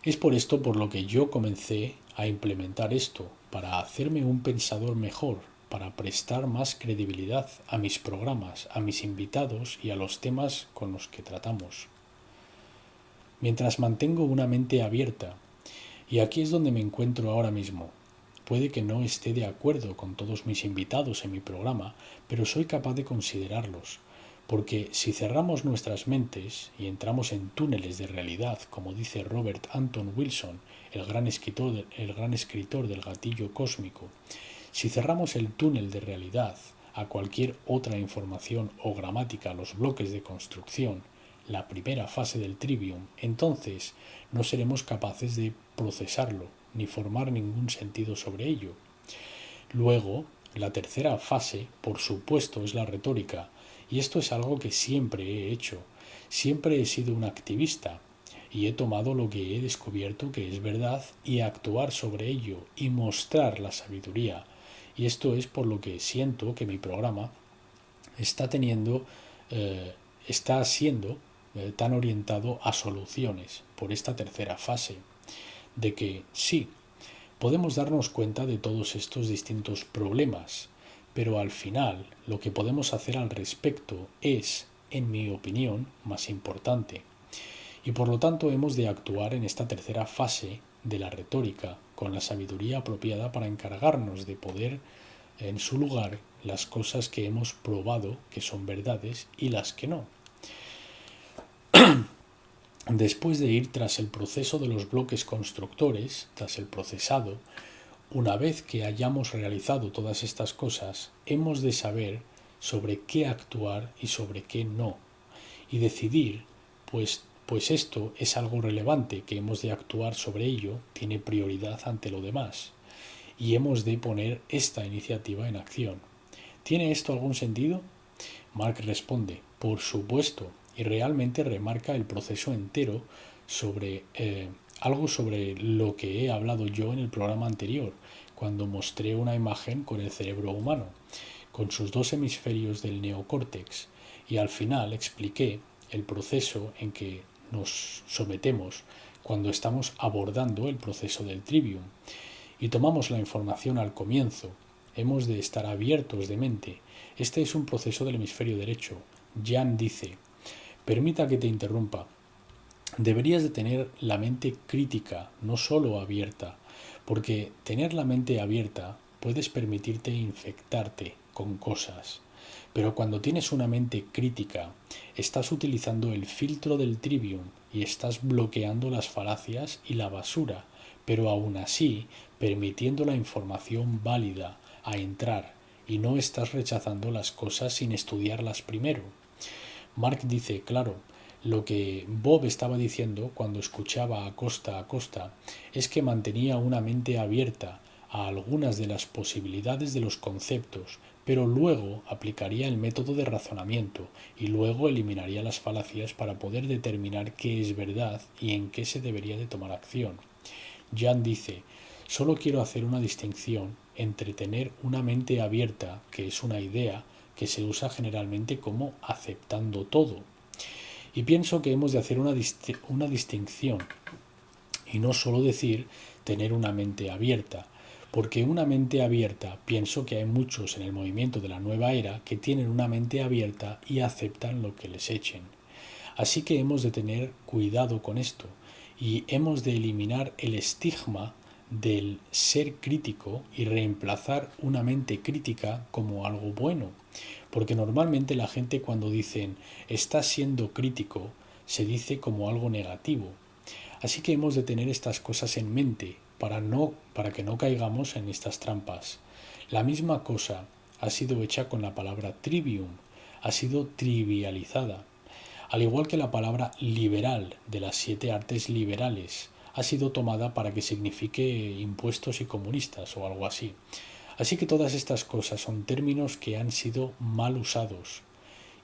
Es por esto por lo que yo comencé a implementar esto, para hacerme un pensador mejor, para prestar más credibilidad a mis programas, a mis invitados y a los temas con los que tratamos. Mientras mantengo una mente abierta, y aquí es donde me encuentro ahora mismo. Puede que no esté de acuerdo con todos mis invitados en mi programa, pero soy capaz de considerarlos, porque si cerramos nuestras mentes y entramos en túneles de realidad, como dice Robert Anton Wilson, el gran escritor del gatillo cósmico, si cerramos el túnel de realidad a cualquier otra información o gramática a los bloques de construcción, la primera fase del Trivium, entonces no seremos capaces de procesarlo ni formar ningún sentido sobre ello. Luego, la tercera fase, por supuesto, es la retórica, y esto es algo que siempre he hecho. Siempre he sido un activista y he tomado lo que he descubierto que es verdad y actuar sobre ello y mostrar la sabiduría. Y esto es por lo que siento que mi programa está teniendo, está siendo tan orientado a soluciones por esta tercera fase, de que sí, podemos darnos cuenta de todos estos distintos problemas, pero al final lo que podemos hacer al respecto es, en mi opinión, más importante. Y por lo tanto hemos de actuar en esta tercera fase de la retórica con la sabiduría apropiada para encargarnos de poder en su lugar las cosas que hemos probado que son verdades y las que no. Después de ir tras el proceso de los bloques constructores, tras el procesado, una vez que hayamos realizado todas estas cosas, hemos de saber sobre qué actuar y sobre qué no, y decidir, pues esto es algo relevante, que hemos de actuar sobre ello, tiene prioridad ante lo demás, y hemos de poner esta iniciativa en acción. ¿Tiene esto algún sentido? Mark responde, por supuesto, y realmente remarca el proceso entero sobre algo sobre lo que he hablado yo en el programa anterior, cuando mostré una imagen con el cerebro humano, con sus dos hemisferios del neocórtex, y al final expliqué el proceso en que nos sometemos cuando estamos abordando el proceso del Trivium, y tomamos la información al comienzo. Hemos de estar abiertos de mente. Este es un proceso del hemisferio derecho. Jan dice, permita que te interrumpa. Deberías de tener la mente crítica, no solo abierta, porque tener la mente abierta puedes permitirte infectarte con cosas. Pero cuando tienes una mente crítica, estás utilizando el filtro del Trivium y estás bloqueando las falacias y la basura, pero aún así permitiendo la información válida a entrar y no estás rechazando las cosas sin estudiarlas primero. Mark dice, claro, lo que Bob estaba diciendo cuando escuchaba a Costa es que mantenía una mente abierta a algunas de las posibilidades de los conceptos, pero luego aplicaría el método de razonamiento y luego eliminaría las falacias para poder determinar qué es verdad y en qué se debería de tomar acción. Jan dice, solo quiero hacer una distinción entre tener una mente abierta, que es una idea que se usa generalmente como aceptando todo. Y pienso que hemos de hacer una distinción y no solo decir tener una mente abierta, porque una mente abierta, pienso que hay muchos en el movimiento de la nueva era que tienen una mente abierta y aceptan lo que les echen. Así que hemos de tener cuidado con esto y hemos de eliminar el estigma del ser crítico y reemplazar una mente crítica como algo bueno, porque normalmente la gente cuando dicen estás siendo crítico se dice como algo negativo. Así que hemos de tener estas cosas en mente para que no caigamos en estas trampas. La misma cosa ha sido hecha con la palabra trivium, ha sido trivializada. Al igual que la palabra liberal de las 7 artes liberales ha sido tomada para que signifique impuestos y comunistas o algo así. Así que todas estas cosas son términos que han sido mal usados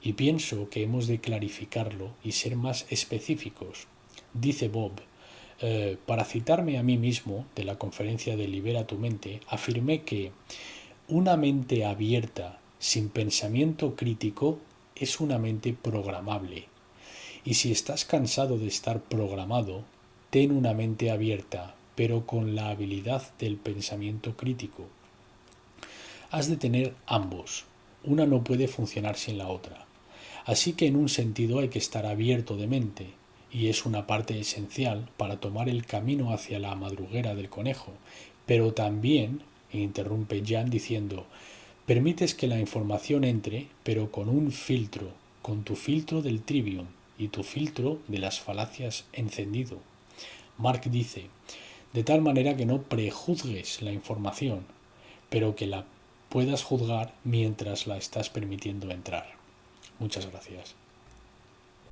y pienso que hemos de clarificarlo y ser más específicos. Dice Bob, para citarme a mí mismo de la conferencia de Libera tu mente, afirmé que una mente abierta sin pensamiento crítico es una mente programable. Y si estás cansado de estar programado, ten una mente abierta, pero con la habilidad del pensamiento crítico. Has de tener ambos. Una no puede funcionar sin la otra. Así que en un sentido hay que estar abierto de mente, y es una parte esencial para tomar el camino hacia la madruguera del conejo. Pero también, interrumpe Jan diciendo, permites que la información entre, pero con un filtro, con tu filtro del trivium y tu filtro de las falacias encendido. Mark dice, de tal manera que no prejuzgues la información, pero que la puedas juzgar mientras la estás permitiendo entrar. Muchas gracias.